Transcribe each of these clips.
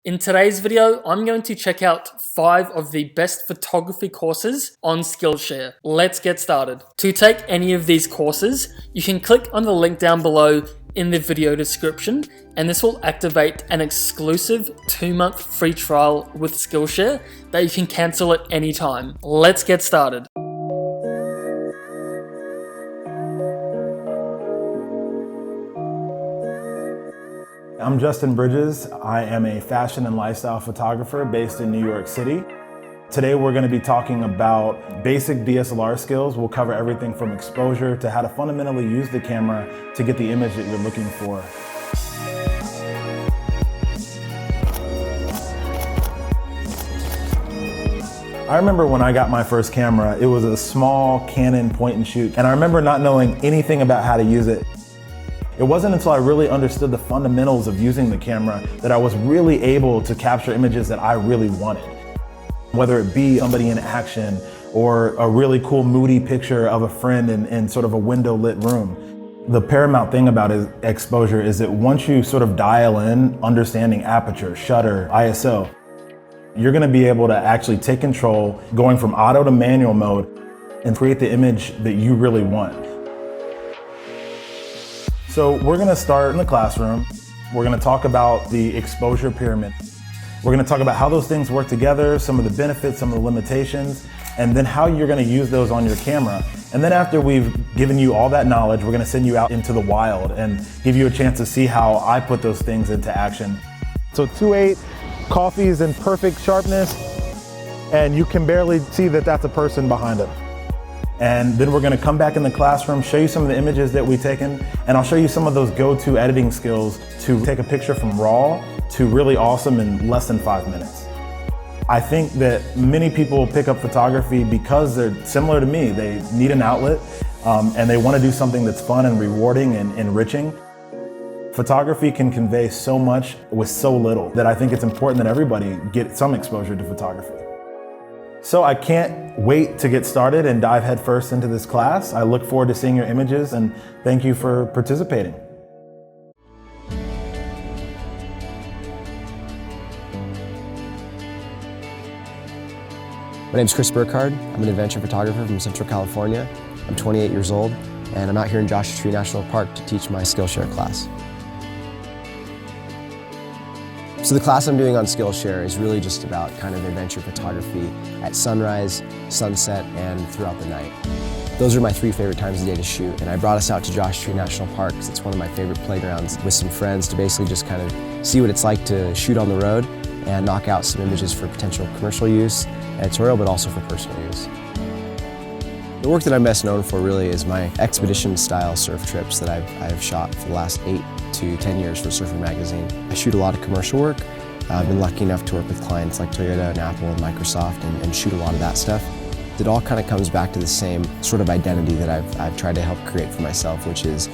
In today's video, I'm going to check out 5 of the best photography courses on Skillshare. Let's get started. To take any of these courses, you can click on the link down below in the video description, and this will activate an exclusive 2-month free trial with Skillshare that you can cancel at any time. Let's get started. I'm Justin Bridges. I am a fashion and lifestyle photographer based in New York City. Today we're going to be talking about basic DSLR skills. We'll cover everything from exposure to how to fundamentally use the camera to get the image that you're looking for. I remember when I got my first camera, it was a small Canon point and shoot, and I remember not knowing anything about how to use it. It wasn't until I really understood the fundamentals of using the camera that I was really able to capture images that I really wanted. Whether it be somebody in action or a really cool moody picture of a friend in sort of a window lit room. The paramount thing about exposure is that once you sort of dial in understanding aperture, shutter, ISO, you're gonna be able to actually take control, going from auto to manual mode, and create the image that you really want. So we're gonna start in the classroom. We're gonna talk about the exposure pyramid. We're gonna talk about how those things work together, some of the benefits, some of the limitations, and then how you're gonna use those on your camera. And then after we've given you all that knowledge, we're gonna send you out into the wild and give you a chance to see how I put those things into action. So 2.8, coffee's in perfect sharpness, and you can barely see that that's a person behind it. And then we're gonna come back in the classroom, show you some of the images that we've taken, and I'll show you some of those go-to editing skills to take a picture from raw to really awesome in less than 5 minutes. I think that many people pick up photography because they're similar to me. They need an outlet, and they wanna do something that's fun and rewarding and enriching. Photography can convey so much with so little that I think it's important that everybody get some exposure to photography. So I can't wait to get started and dive headfirst into this class. I look forward to seeing your images, and thank you for participating. My name is Chris Burkhardt. I'm an adventure photographer from Central California. I'm 28 years old, and I'm out here in Joshua Tree National Park to teach my Skillshare class. So the class I'm doing on Skillshare is really just about kind of adventure photography at sunrise, sunset, and throughout the night. Those are my 3 favorite times of the day to shoot, and I brought us out to Joshua Tree National Park because it's one of my favorite playgrounds with some friends to basically just kind of see what it's like to shoot on the road and knock out some images for potential commercial use, editorial, but also for personal use. The work that I'm best known for really is my expedition-style surf trips that I've shot for the last 8 to 10 years for Surfer Magazine. I shoot a lot of commercial work. I've been lucky enough to work with clients like Toyota and Apple and Microsoft and shoot a lot of that stuff. It all kind of comes back to the same sort of identity that I've tried to help create for myself, which is,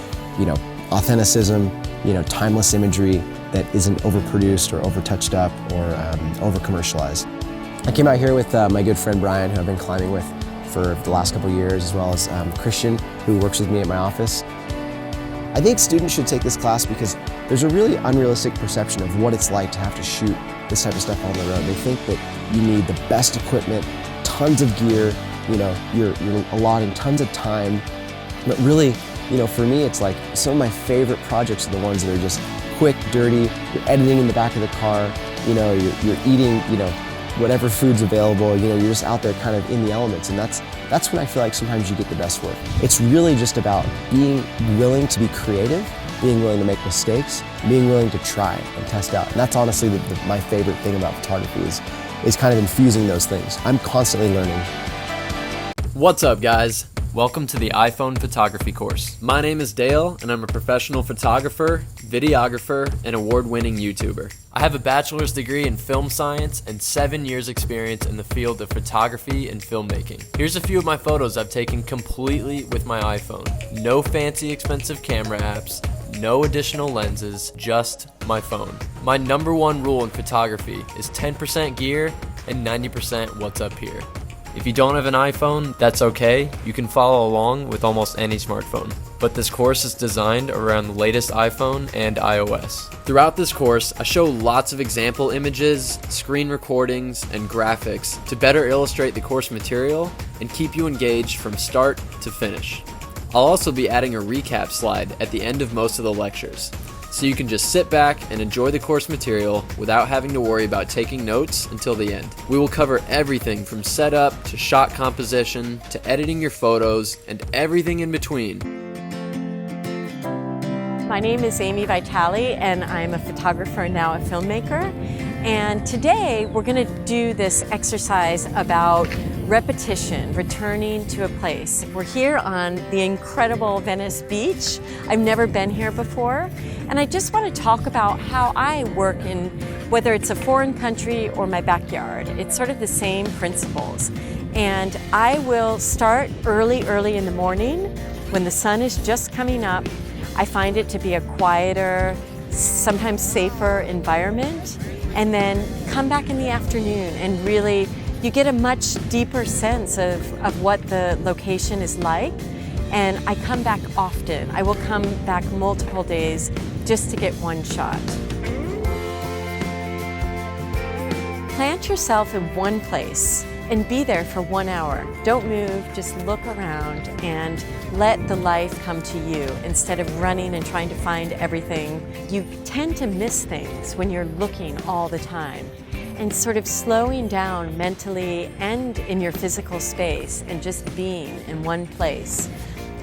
authenticism, timeless imagery that isn't overproduced or over-touched up or over-commercialized. I came out here with my good friend Brian, who I've been climbing with for the last couple of years, as well as Christian, who works with me at my office. I think students should take this class because there's a really unrealistic perception of what it's like to have to shoot this type of stuff on the road. They think that you need the best equipment, tons of gear, you're allotting tons of time. But really, for me, it's like some of my favorite projects are the ones that are just quick, dirty, you're editing in the back of the car, you're eating, whatever food's available, you're just out there kind of in the elements, and that's when I feel like sometimes you get the best work. It's really just about being willing to be creative, being willing to make mistakes, being willing to try and test out. And that's honestly my favorite thing about photography is kind of infusing those things. I'm constantly learning. What's up, guys? Welcome to the iPhone photography course. My name is Dale, and I'm a professional photographer, videographer, and award-winning YouTuber. I have a bachelor's degree in film science and 7 years experience in the field of photography and filmmaking. Here's a few of my photos I've taken completely with my iPhone. No fancy expensive camera apps, no additional lenses, just my phone. My number 1 rule in photography is 10% gear and 90% what's up here. If you don't have an iPhone, that's okay. You can follow along with almost any smartphone. But this course is designed around the latest iPhone and iOS. Throughout this course, I show lots of example images, screen recordings, and graphics to better illustrate the course material and keep you engaged from start to finish. I'll also be adding a recap slide at the end of most of the lectures, so you can just sit back and enjoy the course material without having to worry about taking notes until the end. We will cover everything from setup to shot composition to editing your photos and everything in between. My name is Amy Vitale and I'm a photographer and now a filmmaker. And today we're going to do this exercise about repetition, returning to a place. We're here on the incredible Venice Beach. I've never been here before. And I just want to talk about how I work in, whether it's a foreign country or my backyard. It's sort of the same principles. And I will start early in the morning when the sun is just coming up. I find it to be a quieter, sometimes safer environment, and then come back in the afternoon and really, you get a much deeper sense of what the location is like. And I come back often. I will come back multiple days just to get one shot. Plant yourself in one place and be there for 1 hour. Don't move, just look around and let the life come to you instead of running and trying to find everything. You tend to miss things when you're looking all the time. And sort of slowing down mentally and in your physical space and just being in one place.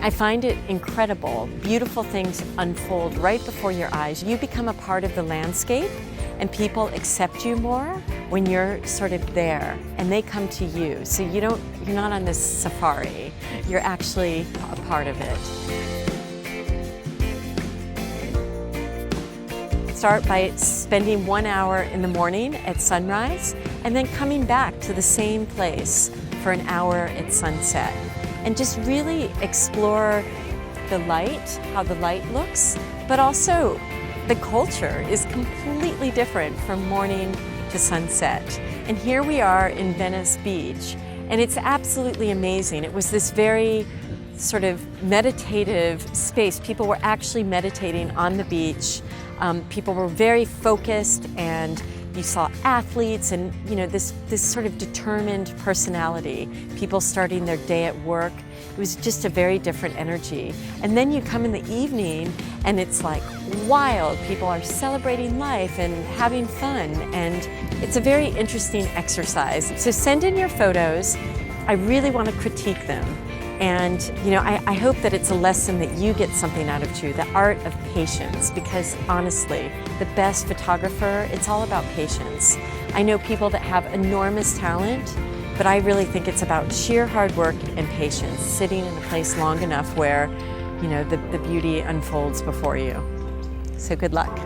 I find it incredible. Beautiful things unfold right before your eyes. You become a part of the landscape and people accept you more when you're sort of there and they come to you. So you're not on this safari. You're actually a part of it. Start by spending 1 hour in the morning at sunrise and then coming back to the same place for an hour at sunset. And just really explore the light, how the light looks, but also the culture is completely different from morning to sunset. And here we are in Venice Beach, and it's absolutely amazing. It was this very sort of meditative space. People were actually meditating on the beach. People were very focused, and you saw athletes and this sort of determined personality. People starting their day at work. It was just a very different energy. And then you come in the evening and it's like wild. People are celebrating life and having fun, and it's a very interesting exercise. So send in your photos. I really want to critique them. And I hope that it's a lesson that you get something out of too, the art of patience, because honestly, the best photographer, it's all about patience. I know people that have enormous talent, but I really think it's about sheer hard work and patience, sitting in a place long enough where, the beauty unfolds before you. So good luck.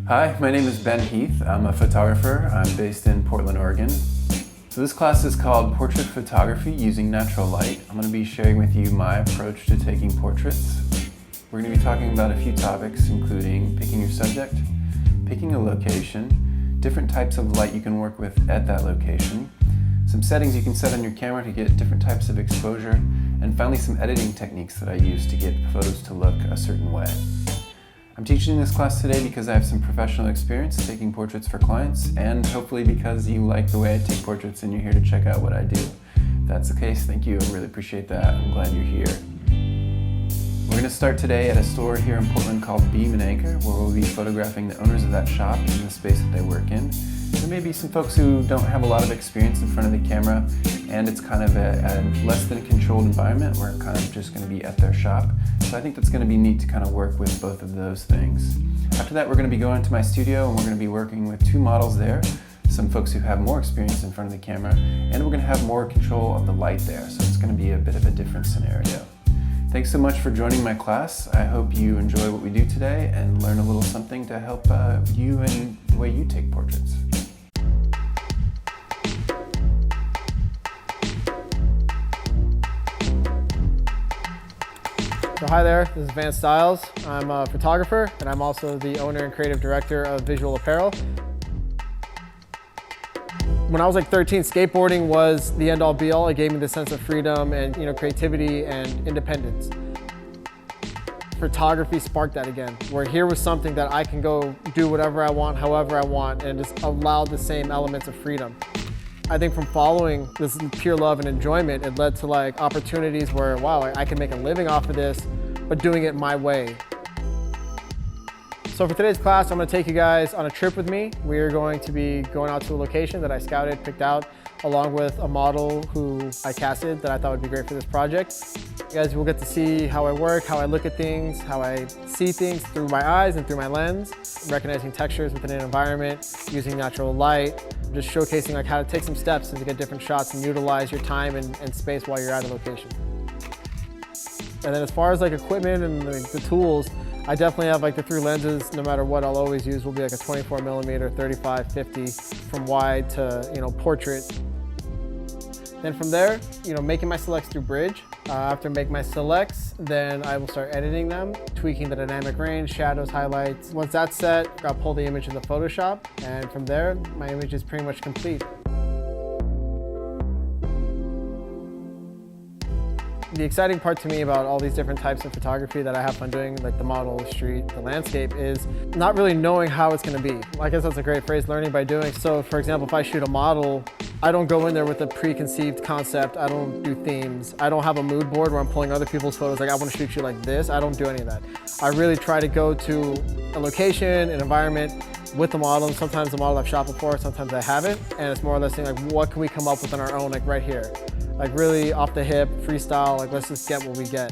Hi, my name is Ben Heath. I'm a photographer. I'm based in Portland, Oregon. So this class is called Portrait Photography Using Natural Light. I'm going to be sharing with you my approach to taking portraits. We're going to be talking about a few topics, including picking your subject, picking a location, different types of light you can work with at that location, some settings you can set on your camera to get different types of exposure, and finally some editing techniques that I use to get photos to look a certain way. I'm teaching this class today because I have some professional experience taking portraits for clients, and hopefully because you like the way I take portraits and you're here to check out what I do. If that's the case, thank you. I really appreciate that. I'm glad you're here. We're going to start today at a store here in Portland called Beam and Anchor, where we'll be photographing the owners of that shop in the space that they work in. There may be some folks who don't have a lot of experience in front of the camera, and it's kind of a less than a controlled environment. We're kind of just going to be at their shop. So I think that's going to be neat to kind of work with both of those things. After that, we're going to be going to my studio, and we're going to be working with two models there, some folks who have more experience in front of the camera, and we're going to have more control of the light there. So it's going to be a bit of a different scenario. Thanks so much for joining my class. I hope you enjoy what we do today and learn a little something to help you in the way you take portraits. So hi there, this is Vance Stiles. I'm a photographer, and I'm also the owner and creative director of Visual Apparel. When I was like 13, skateboarding was the end all be all. It gave me the sense of freedom and creativity and independence. Photography sparked that again, where here was something that I can go do whatever I want, however I want, and just allow the same elements of freedom. I think from following this pure love and enjoyment, it led to like opportunities where, wow, I can make a living off of this, but doing it my way. So for today's class, I'm going to take you guys on a trip with me. We are going to be going out to a location that I scouted, picked out, along with a model who I casted that I thought would be great for this project. You guys will get to see how I work, how I look at things, how I see things through my eyes and through my lens, recognizing textures within an environment, using natural light, just showcasing like how to take some steps and to get different shots and utilize your time and space while you're at a location. And then as far as like equipment and the tools, I definitely have like the 3 lenses. No matter what, I'll always use will be like a 24mm, 35, 50 from wide to portrait. Then from there, making my selects through Bridge. After I make my selects, then I will start editing them, tweaking the dynamic range, shadows, highlights. Once that's set, I'll pull the image into Photoshop, and from there, my image is pretty much complete. The exciting part to me about all these different types of photography that I have fun doing, like the model, the street, the landscape, is not really knowing how it's going to be. I guess that's a great phrase, learning by doing. So for example, if I shoot a model, I don't go in there with a preconceived concept. I don't do themes. I don't have a mood board where I'm pulling other people's photos like I want to shoot you like this. I don't do any of that. I really try to go to a location, an environment with the model. And sometimes the model I've shot before, sometimes I haven't. And it's more or less saying like, what can we come up with on our own, like right here? Like really off the hip, freestyle, like let's just get what we get.